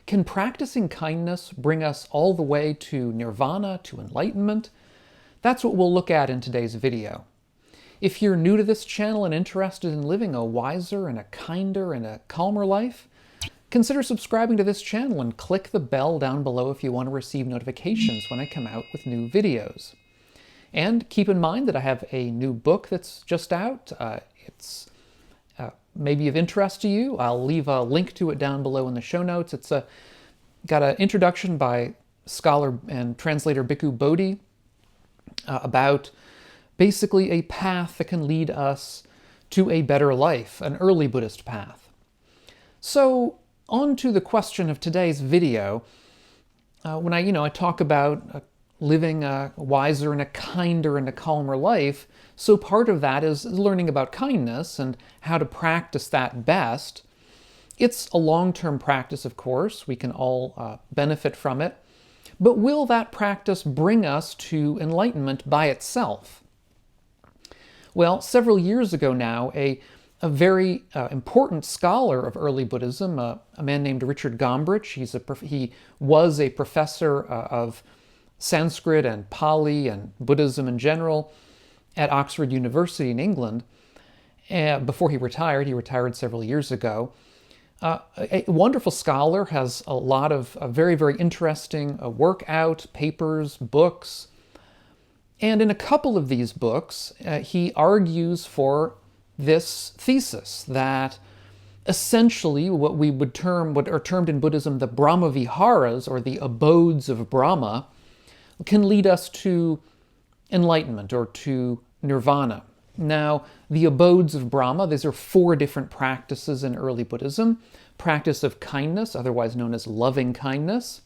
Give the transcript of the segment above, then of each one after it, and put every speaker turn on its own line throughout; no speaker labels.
Can practicing kindness bring us all the way to Nirvana, to enlightenment? That's what we'll look at in today's video. If you're new to this channel and interested in living a wiser and a kinder and a calmer life, consider subscribing to this channel and click the bell down below if you want to receive notifications when I come out with new videos. And keep in mind that I have a new book that's just out. It's maybe of interest to you. I'll leave a link to it down below in the show notes. It's got an introduction by scholar and translator Bhikkhu Bodhi about basically a path that can lead us to a better life, an early Buddhist path. So on to the question of today's video. When I talk about living a wiser and a kinder and a calmer life, so part of that is learning about kindness and how to practice that best. It's a long-term practice, of course. We can all benefit from it. But will that practice bring us to enlightenment by itself? Well, several years ago now, a very important scholar of early Buddhism, a man named Richard Gombrich, he was a professor of Sanskrit and Pali and Buddhism in general at Oxford University in England. Before he retired several years ago. A wonderful scholar, has a lot of very, very interesting work out, papers, books. And in a couple of these books, he argues for this thesis that essentially what are termed in Buddhism the Brahma Viharas, or the abodes of Brahma, can lead us to enlightenment or to nirvana. Now, the abodes of Brahma, these are 4 different practices in early Buddhism. Practice of kindness, otherwise known as loving kindness,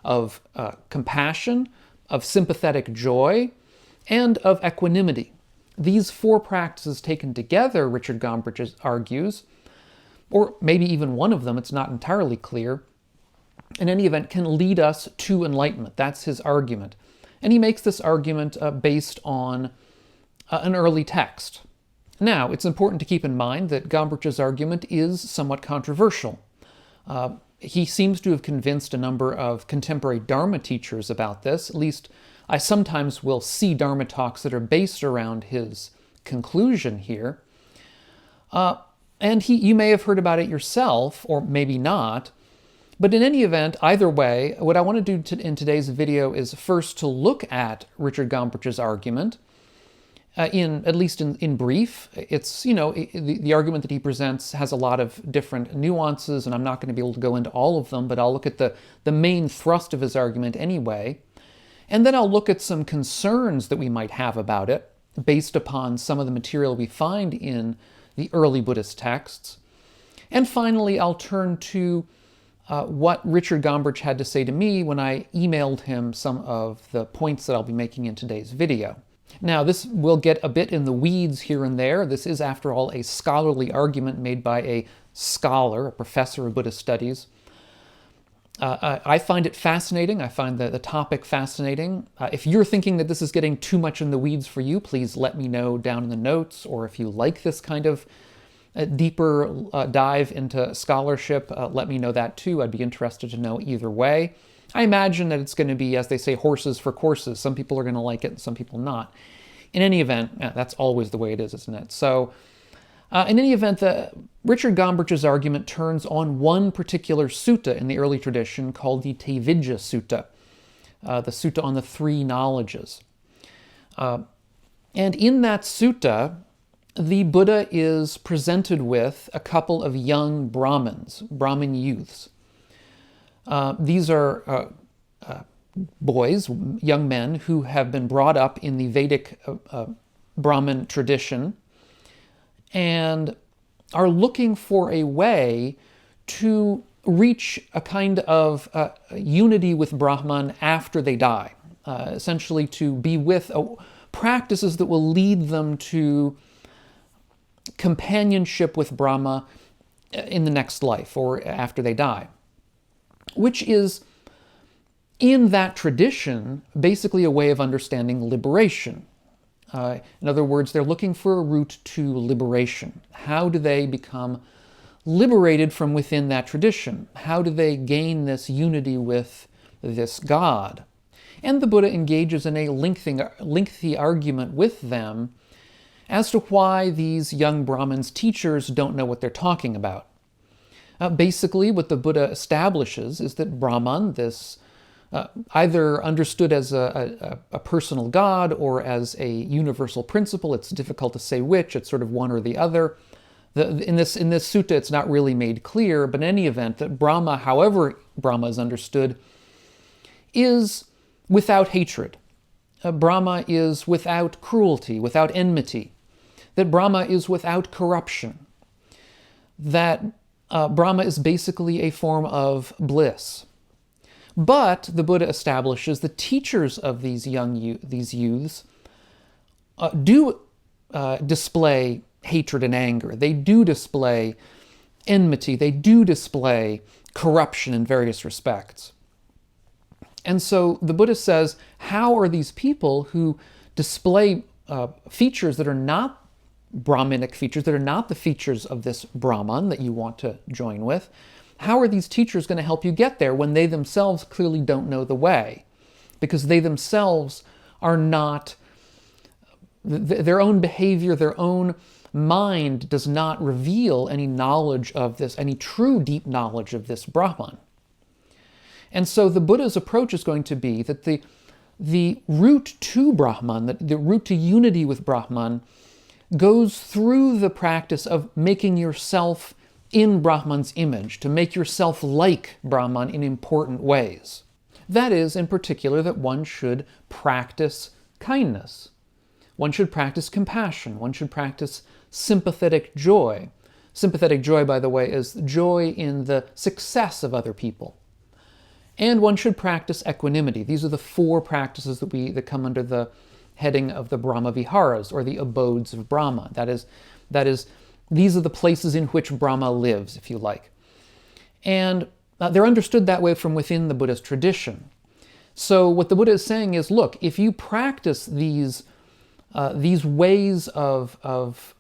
of compassion, of sympathetic joy, and of equanimity. These 4 practices taken together, Richard Gombrich argues, or maybe even one of them, it's not entirely clear, in any event, can lead us to enlightenment. That's his argument. And he makes this argument based on an early text. Now, it's important to keep in mind that Gombrich's argument is somewhat controversial. He seems to have convinced a number of contemporary Dharma teachers about this. At least I sometimes will see Dharma talks that are based around his conclusion here. And you may have heard about it yourself, or maybe not. But in any event, either way, what I want to do in today's video is first to look at Richard Gombrich's argument, at least in brief. It's, the argument that he presents has a lot of different nuances, and I'm not going to be able to go into all of them, but I'll look at the main thrust of his argument anyway. And then I'll look at some concerns that we might have about it, based upon some of the material we find in the early Buddhist texts. And finally, I'll turn to what Richard Gombrich had to say to me when I emailed him some of the points that I'll be making in today's video. Now, this will get a bit in the weeds here and there. This is, after all, a scholarly argument made by a scholar, a professor of Buddhist studies. I find it fascinating. I find the topic fascinating. If you're thinking that this is getting too much in the weeds for you, please let me know down in the notes, or if you like this kind of a deeper dive into scholarship, let me know that too. I'd be interested to know either way. I imagine that it's going to be, as they say, horses for courses. Some people are going to like it and some people not. In any event, that's always the way it is, isn't it? So, in any event, Richard Gombrich's argument turns on one particular sutta in the early tradition called the Tevijja Sutta, the sutta on the 3 knowledges. And in that sutta, the Buddha is presented with a couple of young Brahmins, Brahmin youths. These are boys, young men, who have been brought up in the Vedic Brahmin tradition and are looking for a way to reach a kind of unity with Brahman after they die, essentially to be with practices that will lead them to companionship with Brahma in the next life or after they die, which is, in that tradition, basically a way of understanding liberation. In other words, they're looking for a route to liberation. How do they become liberated from within that tradition? How do they gain this unity with this God? And the Buddha engages in a lengthy argument with them as to why these young Brahmins' teachers don't know what they're talking about. Basically, what the Buddha establishes is that Brahman, this either understood as a personal God or as a universal principle, it's difficult to say which, it's sort of one or the other. In this sutta, it's not really made clear, but in any event, that Brahma, however Brahma is understood, is without hatred. Brahma is without cruelty, without enmity. That Brahma is without corruption. That Brahma is basically a form of bliss. But the Buddha establishes the teachers of these youths do display hatred and anger. They do display enmity. They do display corruption in various respects. And so the Buddha says, how are these people who display features that are not Brahminic features, that are not the features of this Brahman that you want to join with, how are these teachers going to help you get there when they themselves clearly don't know the way? Because they themselves are not, their own behavior, their own mind does not reveal any knowledge of this, any true deep knowledge of this Brahman. And so the Buddha's approach is going to be that the route to Brahman, the route to unity with Brahman, goes through the practice of making yourself in Brahman's image, to make yourself like Brahman in important ways. That is, in particular, that one should practice kindness. One should practice compassion. One should practice sympathetic joy. Sympathetic joy, by the way, is joy in the success of other people. And one should practice equanimity. These are the 4 practices that come under the heading of the Brahma Viharas, or the abodes of Brahma. That is, these are the places in which Brahma lives, if you like. And they're understood that way from within the Buddhist tradition. So what the Buddha is saying is, look, if you practice these ways of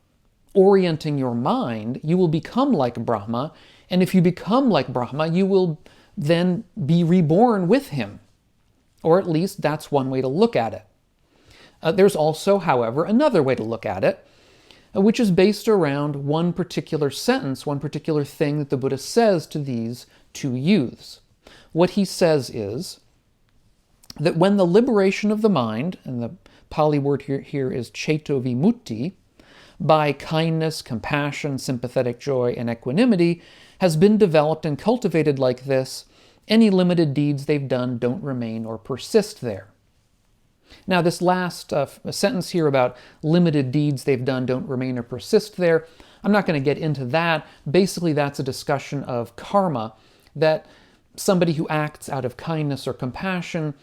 orienting your mind, you will become like Brahma. And if you become like Brahma, you will then be reborn with him. Or at least that's one way to look at it. There's also, however, another way to look at it, which is based around one particular sentence, one particular thing that the Buddha says to these 2 youths. What he says is that when the liberation of the mind, and the Pali word here is cetovimutti, by kindness, compassion, sympathetic joy, and equanimity, has been developed and cultivated like this, any limited deeds they've done don't remain or persist there. Now, this last sentence here about limited deeds they've done don't remain or persist there, I'm not going to get into that. Basically, that's a discussion of karma, that somebody who acts out of kindness or compassion,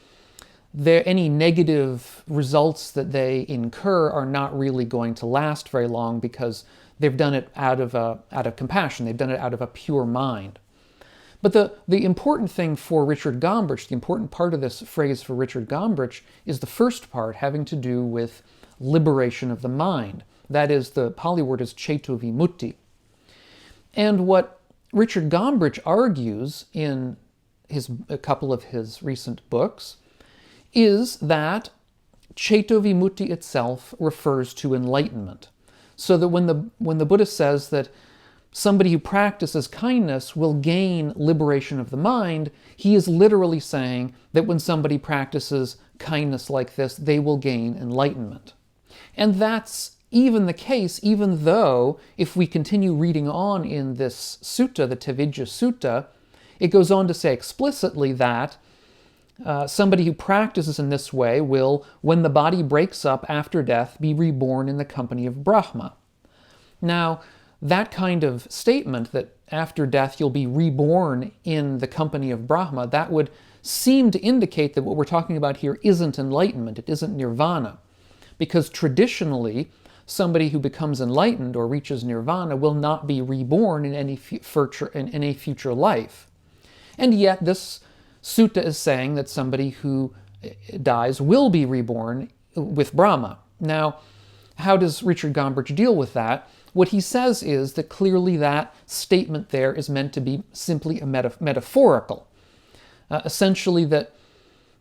any negative results that they incur are not really going to last very long because they've done it out of compassion. They've done it out of a pure mind. But the important thing for Richard Gombrich, the important part of this phrase for Richard Gombrich, is the first part having to do with liberation of the mind. That is, the Pali word is cetovimutti. And what Richard Gombrich argues in a couple of his recent books is that cetovimutti itself refers to enlightenment. So that when the Buddha says that somebody who practices kindness will gain liberation of the mind, he is literally saying that when somebody practices kindness like this, they will gain enlightenment. And that's even the case, even though, if we continue reading on in this sutta, the Tevijja Sutta, it goes on to say explicitly that somebody who practices in this way will, when the body breaks up after death, be reborn in the company of Brahma. Now, that kind of statement, that after death you'll be reborn in the company of Brahma, that would seem to indicate that what we're talking about here isn't enlightenment, it isn't nirvana. Because traditionally, somebody who becomes enlightened or reaches nirvana will not be reborn in any future life. And yet this sutta is saying that somebody who dies will be reborn with Brahma. Now, how does Richard Gombrich deal with that? What he says is that clearly that statement there is meant to be simply a metaphorical. Essentially, that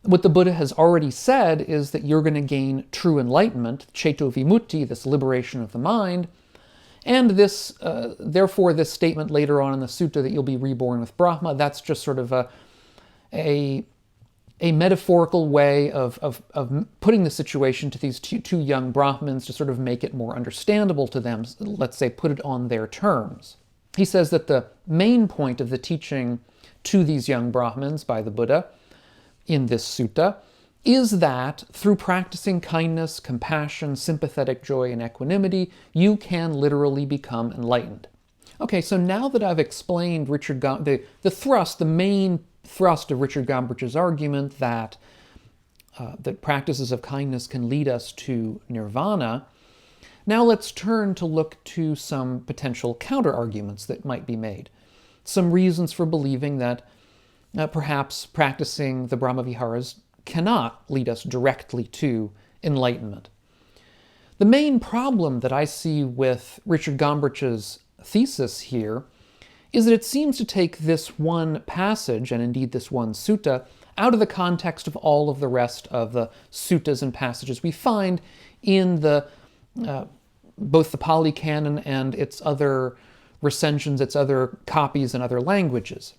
what the Buddha has already said is that you're going to gain true enlightenment, cetovimutti, this liberation of the mind, and this, therefore, this statement later on in the sutta that you'll be reborn with Brahma, that's just sort of a metaphorical way of putting the situation to these two young Brahmins to sort of make it more understandable to them, let's say put it on their terms. He says that the main point of the teaching to these young Brahmins by the Buddha in this sutta is that through practicing kindness, compassion, sympathetic joy, and equanimity, you can literally become enlightened. Okay, so now that I've explained the main thrust of Richard Gombrich's argument that that practices of kindness can lead us to nirvana, now let's turn to look to some potential counterarguments that might be made. Some reasons for believing that perhaps practicing the Brahmaviharas cannot lead us directly to enlightenment. The main problem that I see with Richard Gombrich's thesis here is that it seems to take this one passage, and indeed this one sutta, out of the context of all of the rest of the suttas and passages we find in both the Pali Canon and its other recensions, its other copies in other languages.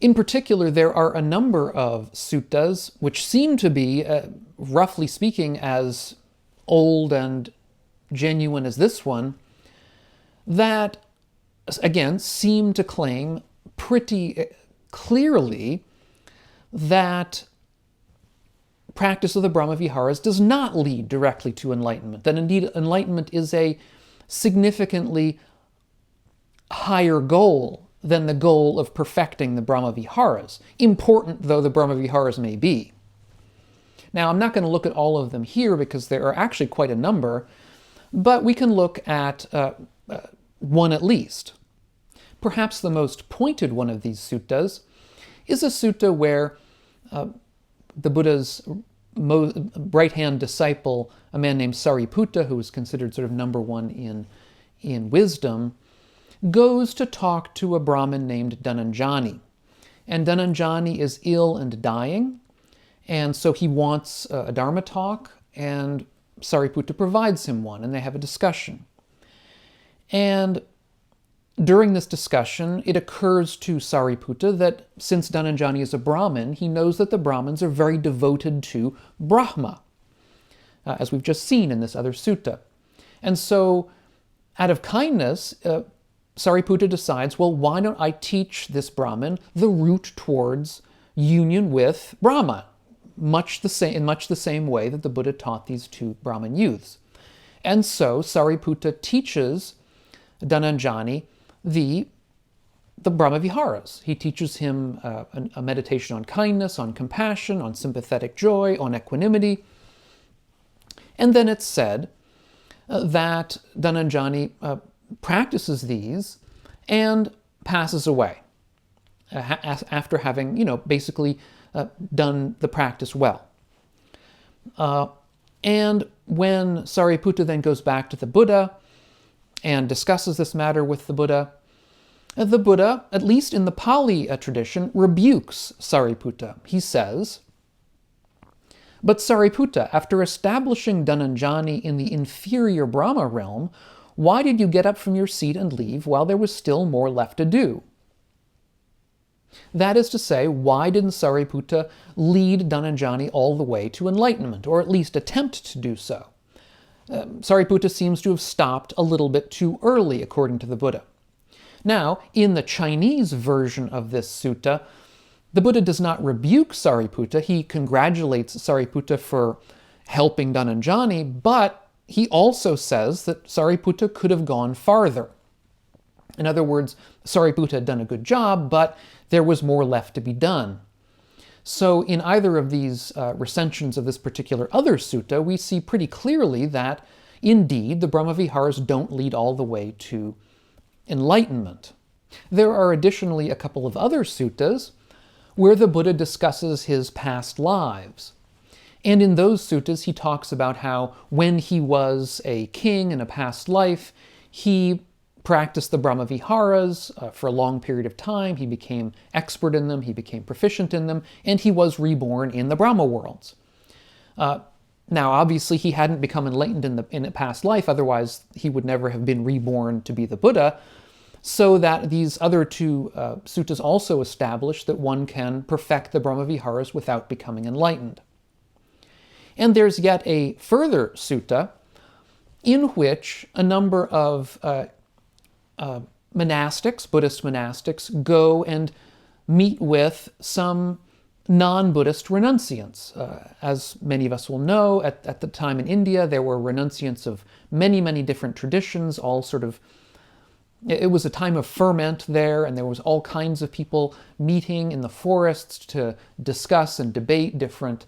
In particular, there are a number of suttas which seem to be, roughly speaking, as old and genuine as this one, that, again, seem to claim pretty clearly that practice of the Brahmaviharas does not lead directly to enlightenment, that indeed enlightenment is a significantly higher goal than the goal of perfecting the Brahmaviharas, important though the Brahmaviharas may be. Now, I'm not going to look at all of them here because there are actually quite a number, but we can look at one at least. Perhaps the most pointed one of these suttas is a sutta where the Buddha's right-hand disciple, a man named Sariputta, who was considered sort of number one in wisdom, goes to talk to a Brahmin named Dhananjani. And Dhananjani is ill and dying, and so he wants a Dharma talk, and Sariputta provides him one, and they have a discussion. And during this discussion, it occurs to Sariputta that since Dhananjani is a Brahmin, he knows that the Brahmins are very devoted to Brahma, as we've just seen in this other sutta. And so, out of kindness, Sariputta decides, well, why don't I teach this Brahmin the route towards union with Brahma, in much the same way that the Buddha taught these two Brahmin youths. And so Sariputta teaches Dhananjani the Brahmaviharas. He teaches him a meditation on kindness, on compassion, on sympathetic joy, on equanimity. And then it's said that Dhananjani practices these and passes away after having, basically done the practice well. And when Sariputta then goes back to the Buddha and discusses this matter with the Buddha, at least in the Pali tradition, rebukes Sariputta. He says, "But Sariputta, after establishing Dhananjani in the inferior Brahma realm, why did you get up from your seat and leave while there was still more left to do?" That is to say, why didn't Sariputta lead Dhananjani all the way to enlightenment, or at least attempt to do so? Sariputta seems to have stopped a little bit too early, according to the Buddha. Now, in the Chinese version of this sutta, the Buddha does not rebuke Sariputta. He congratulates Sariputta for helping Dhananjani, but he also says that Sariputta could have gone farther. In other words, Sariputta had done a good job, but there was more left to be done. So in either of these recensions of this particular other sutta, we see pretty clearly that, indeed, the Brahmaviharas don't lead all the way to enlightenment. There are additionally a couple of other suttas where the Buddha discusses his past lives. And in those suttas, he talks about how when he was a king in a past life, he practiced the Brahma-viharas for a long period of time. He became expert in them, he became proficient in them, and he was reborn in the Brahma worlds. Now, obviously, he hadn't become enlightened in a past life, otherwise he would never have been reborn to be the Buddha. So that these other two suttas also establish that one can perfect the Brahma-viharas without becoming enlightened. And there's yet a further sutta in which a number of monastics, Buddhist monastics, go and meet with some non-Buddhist renunciants. As many of us will know, at the time in India, there were renunciants of many, many different traditions, all sort of. It was a time of ferment there, and there was all kinds of people meeting in the forests to discuss and debate different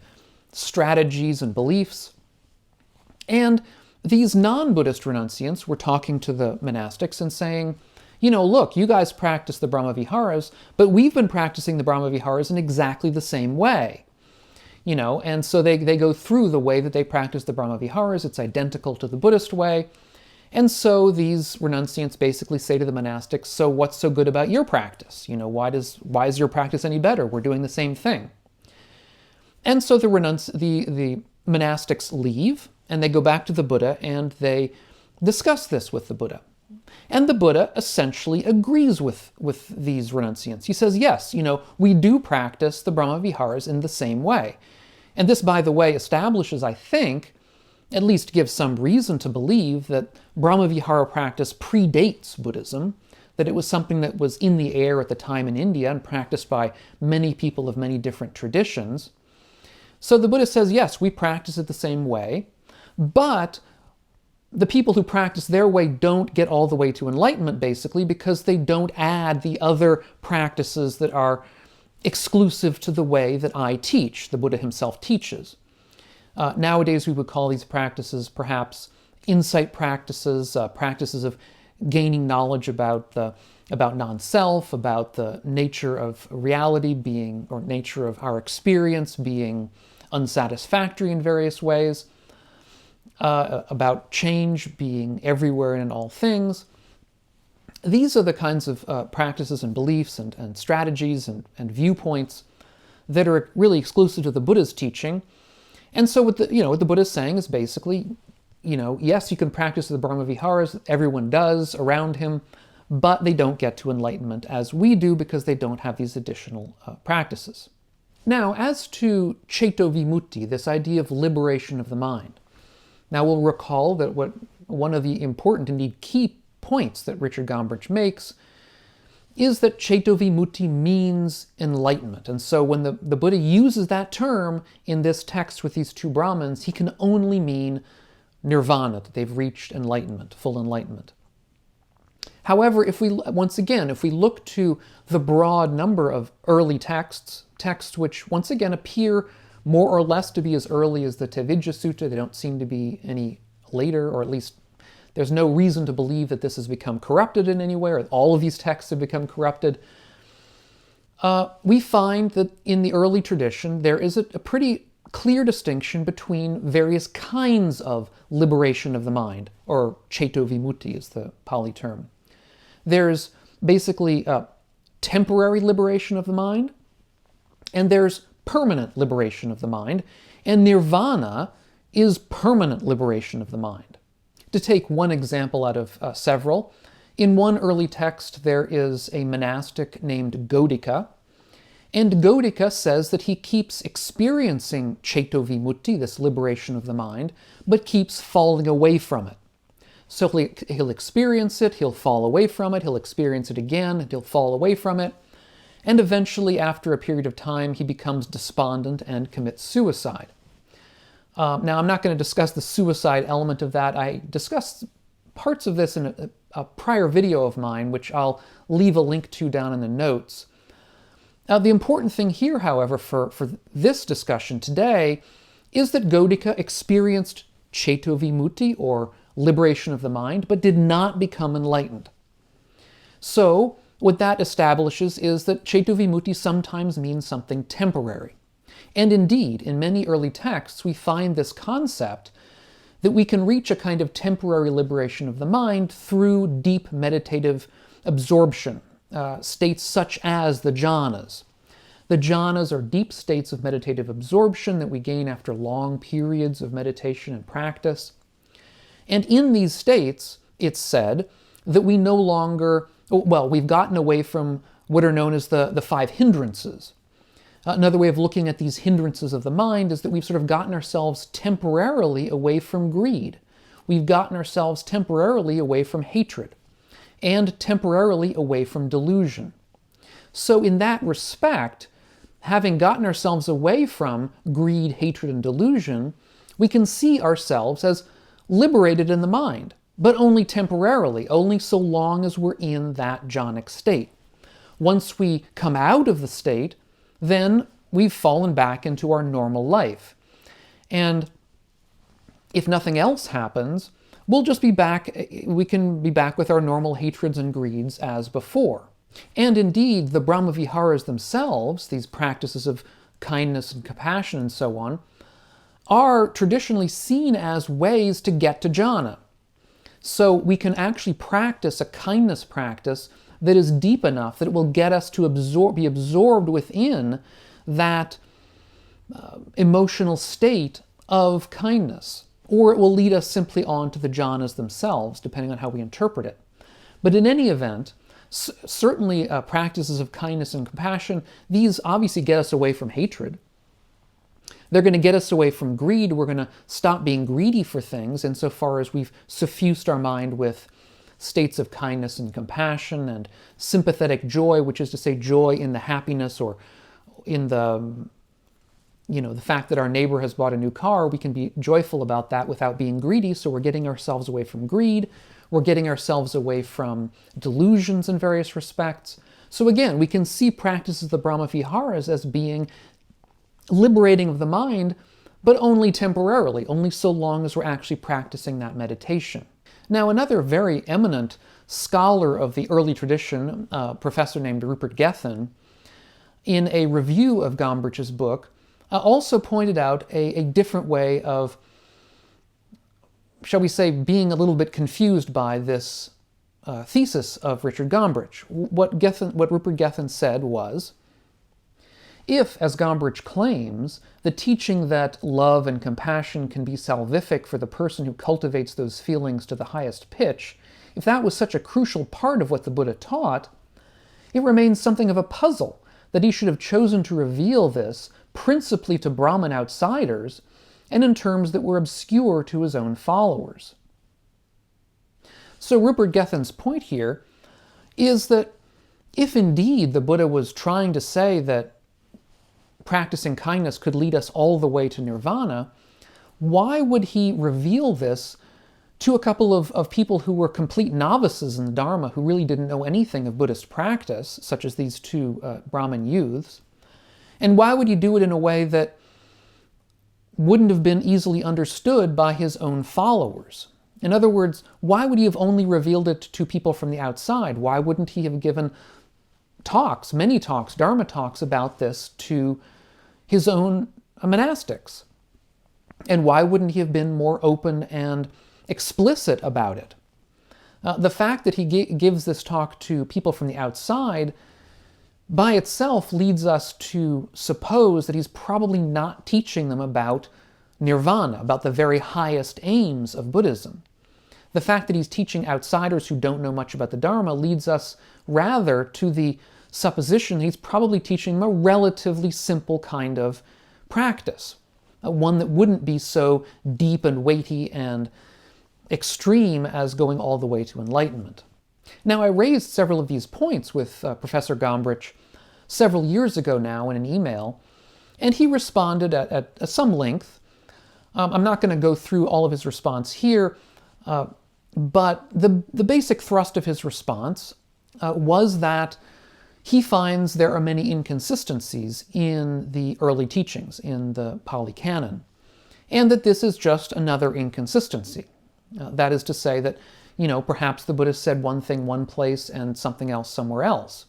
strategies and beliefs. And these non-Buddhist renunciants were talking to the monastics and saying, look, you guys practice the Brahma-viharas, but we've been practicing the Brahma-viharas in exactly the same way. And so they go through the way that they practice the Brahma-viharas. It's identical to the Buddhist way. And so these renunciants basically say to the monastics, so what's so good about your practice? Why is your practice any better? We're doing the same thing. And so the monastics leave, and they go back to the Buddha, and they discuss this with the Buddha. And the Buddha essentially agrees with these renunciants. He says, yes, we do practice the Brahma-viharas in the same way. And this, by the way, establishes, I think, at least gives some reason to believe that Brahma-vihara practice predates Buddhism, that it was something that was in the air at the time in India and practiced by many people of many different traditions. So the Buddha says, yes, we practice it the same way, but the people who practice their way don't get all the way to enlightenment, basically, because they don't add the other practices that are exclusive to the way that I teach, the Buddha himself teaches. Nowadays, we would call these practices perhaps insight practices, practices of gaining knowledge about non-self, about the nature of reality being, or nature of our experience being unsatisfactory in various ways, about change being everywhere and in all things. These are the kinds of practices and beliefs and strategies and viewpoints that are really exclusive to the Buddha's teaching. And so what the Buddha is saying is basically, yes, you can practice the Brahma-viharas, everyone does around him, but they don't get to enlightenment as we do because they don't have these additional practices. Now, as to cetovimutti, this idea of liberation of the mind. Now, we'll recall that one of the important, indeed key points that Richard Gombrich makes is that cetovimutti means enlightenment. And so when the Buddha uses that term in this text with these two Brahmins, he can only mean nirvana, that they've reached enlightenment, full enlightenment. However, if we look to the broad number of early texts which once again appear more or less to be as early as the Tevijja Sutta, they don't seem to be any later, or at least there's no reason to believe that this has become corrupted in any way, or all of these texts have become corrupted. We find that in the early tradition there is a pretty clear distinction between various kinds of liberation of the mind, or cetovimutti is the Pali term. There's basically temporary liberation of the mind, and there's permanent liberation of the mind, and nirvana is permanent liberation of the mind. To take one example out of several, in one early text there is a monastic named Godika, and Godika says that he keeps experiencing cetovimutti, this liberation of the mind, but keeps falling away from it. So he'll experience it, he'll fall away from it, he'll experience it again, and he'll fall away from it, and eventually, after a period of time, he becomes despondent and commits suicide. Now, I'm not going to discuss the suicide element of that. I discussed parts of this in a prior video of mine, which I'll leave a link to down in the notes. The important thing here, however, for this discussion today, is that Godika experienced cetovimutti, or liberation of the mind, but did not become enlightened. So, what that establishes is that cetovimutti sometimes means something temporary. And indeed, in many early texts, we find this concept that we can reach a kind of temporary liberation of the mind through deep meditative absorption, states such as the jhanas. The jhanas are deep states of meditative absorption that we gain after long periods of meditation and practice. And in these states, it's said that we no longer, well, we've gotten away from what are known as the five hindrances. Another way of looking at these hindrances of the mind is that we've sort of gotten ourselves temporarily away from greed. We've gotten ourselves temporarily away from hatred and temporarily away from delusion. So in that respect, having gotten ourselves away from greed, hatred, and delusion, we can see ourselves as liberated in the mind, but only temporarily, only so long as we're in that jhanic state. Once we come out of the state, then we've fallen back into our normal life. And if nothing else happens, we'll just be back, we can be back with our normal hatreds and greeds as before. And indeed, the Brahmaviharas themselves, these practices of kindness and compassion and so on, are traditionally seen as ways to get to jhana. So we can actually practice a kindness practice that is deep enough that it will get us to be absorbed within that emotional state of kindness. Or it will lead us simply on to the jhanas themselves, depending on how we interpret it. But in any event, certainly practices of kindness and compassion, these obviously get us away from hatred. They're going to get us away from greed. We're going to stop being greedy for things insofar as we've suffused our mind with states of kindness and compassion and sympathetic joy, which is to say joy in the happiness or in the fact that our neighbor has bought a new car. We can be joyful about that without being greedy, so we're getting ourselves away from greed. We're getting ourselves away from delusions in various respects. So again, we can see practices of the Brahmaviharas as being liberating of the mind, but only temporarily, only so long as we're actually practicing that meditation. Now, another very eminent scholar of the early tradition, a professor named Richard Gethin, in a review of Gombrich's book, also pointed out a different way of, shall we say, being a little bit confused by this thesis of Richard Gombrich. What Richard Gethin said was, if, as Gombrich claims, the teaching that love and compassion can be salvific for the person who cultivates those feelings to the highest pitch, if that was such a crucial part of what the Buddha taught, it remains something of a puzzle that he should have chosen to reveal this principally to Brahmin outsiders and in terms that were obscure to his own followers. So Rupert Gethin's point here is that if indeed the Buddha was trying to say that practicing kindness could lead us all the way to nirvana, why would he reveal this to a couple of people who were complete novices in the Dharma, who really didn't know anything of Buddhist practice, such as these two Brahmin youths? And why would he do it in a way that wouldn't have been easily understood by his own followers? In other words, why would he have only revealed it to people from the outside? Why wouldn't he have given talks, many talks, Dharma talks about this to his own monastics? And why wouldn't he have been more open and explicit about it? The fact that he gives this talk to people from the outside by itself leads us to suppose that he's probably not teaching them about nirvana, about the very highest aims of Buddhism. The fact that he's teaching outsiders who don't know much about the Dharma leads us rather to the supposition that he's probably teaching them a relatively simple kind of practice, one that wouldn't be so deep and weighty and extreme as going all the way to enlightenment. Now, I raised several of these points with Professor Gombrich several years ago now in an email, and he responded at some length. I'm not going to go through all of his response here, but the basic thrust of his response was that he finds there are many inconsistencies in the early teachings, in the Pali Canon, and that this is just another inconsistency. That is to say that, perhaps the Buddha said one thing one place and something else somewhere else.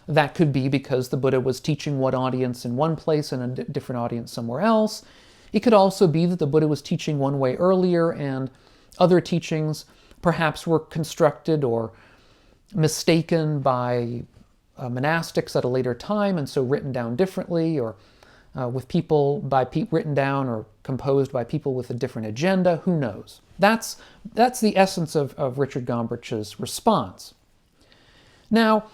That could be because the Buddha was teaching one audience in one place and a different audience somewhere else. It could also be that the Buddha was teaching one way earlier and other teachings perhaps were constructed or mistaken by monastics at a later time and so written down differently, or with people written down or composed by people with a different agenda. Who knows? That's the essence of Richard Gombrich's response. Now,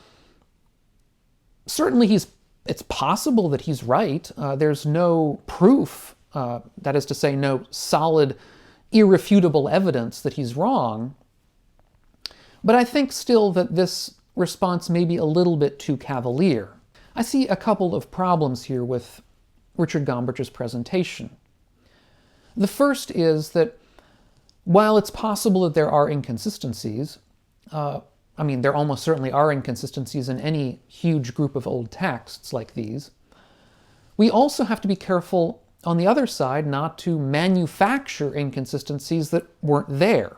certainly it's possible that he's right. There's no proof, that is to say, no solid, irrefutable evidence that he's wrong. But I think still that this response may be a little bit too cavalier. I see a couple of problems here with Richard Gombrich's presentation. The first is that while it's possible that there are inconsistencies, there almost certainly are inconsistencies in any huge group of old texts like these, we also have to be careful on the other side not to manufacture inconsistencies that weren't there.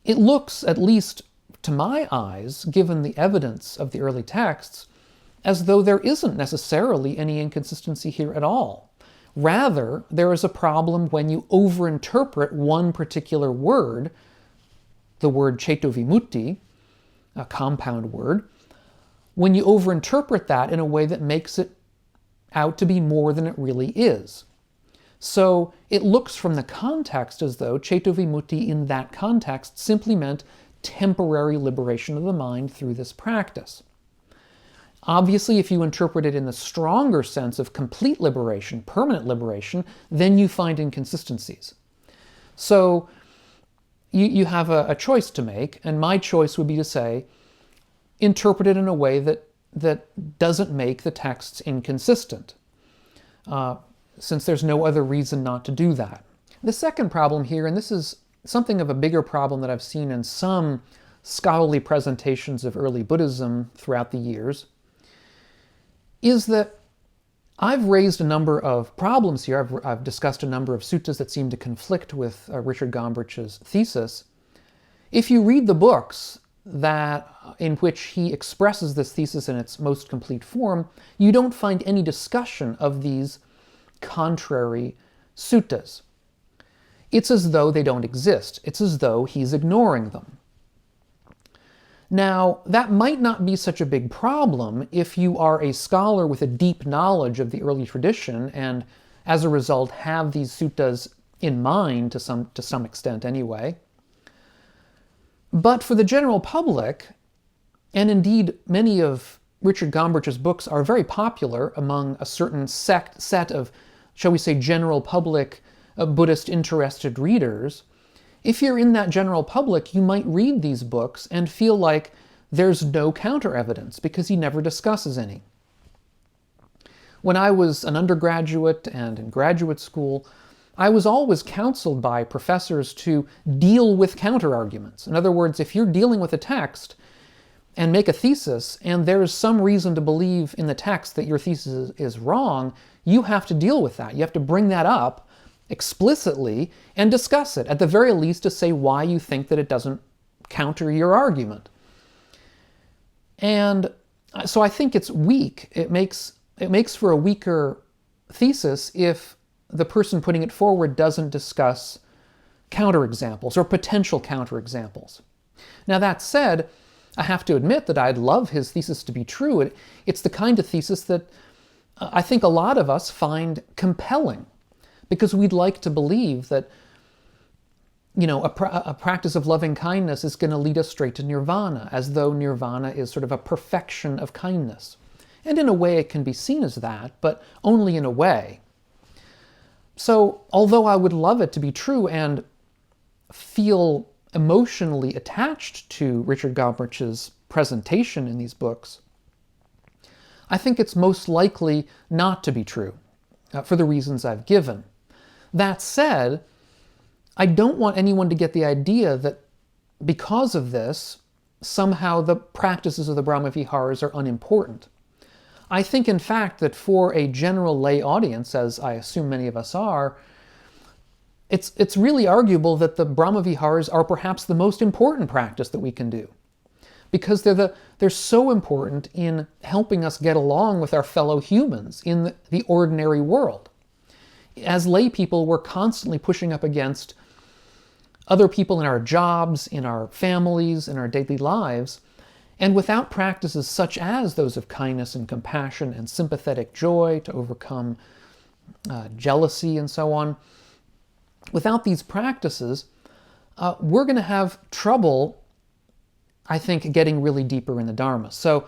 It looks, at least to my eyes, given the evidence of the early texts, as though there isn't necessarily any inconsistency here at all. Rather, there is a problem when you overinterpret one particular word, the word cetovimutti, a compound word, when you overinterpret that in a way that makes it out to be more than it really is. So it looks from the context as though cetovimutti in that context simply meant temporary liberation of the mind through this practice. Obviously, if you interpret it in the stronger sense of complete liberation, permanent liberation, then you find inconsistencies. So you have a choice to make, and my choice would be to say, interpret it in a way that doesn't make the texts inconsistent, since there's no other reason not to do that. The second problem here, and this is something of a bigger problem that I've seen in some scholarly presentations of early Buddhism throughout the years, is that I've raised a number of problems here. I've discussed a number of suttas that seem to conflict with Richard Gombrich's thesis. If you read the books in which he expresses this thesis in its most complete form, you don't find any discussion of these contrary suttas. It's as though they don't exist. It's as though he's ignoring them. Now, that might not be such a big problem if you are a scholar with a deep knowledge of the early tradition and, as a result, have these suttas in mind to some extent anyway. But for the general public, and indeed many of Richard Gombrich's books are very popular among a certain set of, shall we say, general public Buddhist interested readers, if you're in that general public, you might read these books and feel like there's no counter-evidence because he never discusses any. When I was an undergraduate and in graduate school, I was always counseled by professors to deal with counter-arguments. In other words, if you're dealing with a text and make a thesis, and there is some reason to believe in the text that your thesis is wrong, you have to deal with that. You have to bring that up explicitly and discuss it, at the very least to say why you think that it doesn't counter your argument. And so I think it's weak. It makes for a weaker thesis if the person putting it forward doesn't discuss counterexamples or potential counterexamples. Now that said, I have to admit that I'd love his thesis to be true. It's the kind of thesis that I think a lot of us find compelling, because we'd like to believe that, a practice of loving kindness is going to lead us straight to nirvana, as though nirvana is sort of a perfection of kindness. And in a way it can be seen as that, but only in a way. So, although I would love it to be true and feel emotionally attached to Richard Gombrich's presentation in these books, I think it's most likely not to be true, for the reasons I've given. That said, I don't want anyone to get the idea that because of this, somehow the practices of the Brahmaviharas are unimportant. I think, in fact, that for a general lay audience, as I assume many of us are, it's really arguable that the Brahmaviharas are perhaps the most important practice that we can do. because they're so important in helping us get along with our fellow humans in the ordinary world. As lay people, we're constantly pushing up against other people in our jobs, in our families, in our daily lives, and without practices such as those of kindness and compassion and sympathetic joy to overcome jealousy and so on, without these practices, we're going to have trouble, I think, getting really deeper in the Dharma. So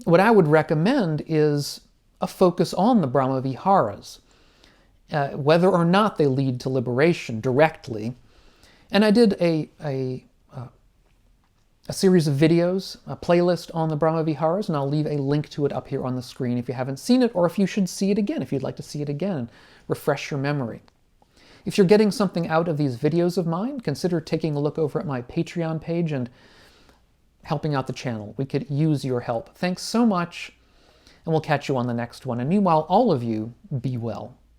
what I would recommend is a focus on the Brahma Viharas, whether or not they lead to liberation directly. And I did a series of videos, a playlist on the Brahma Viharas, and I'll leave a link to it up here on the screen if you haven't seen it, or if you should see it again, if you'd like to see it again and refresh your memory. If you're getting something out of these videos of mine, consider taking a look over at my Patreon page and helping out the channel. We could use your help. Thanks so much, and we'll catch you on the next one. And meanwhile, all of you, be well.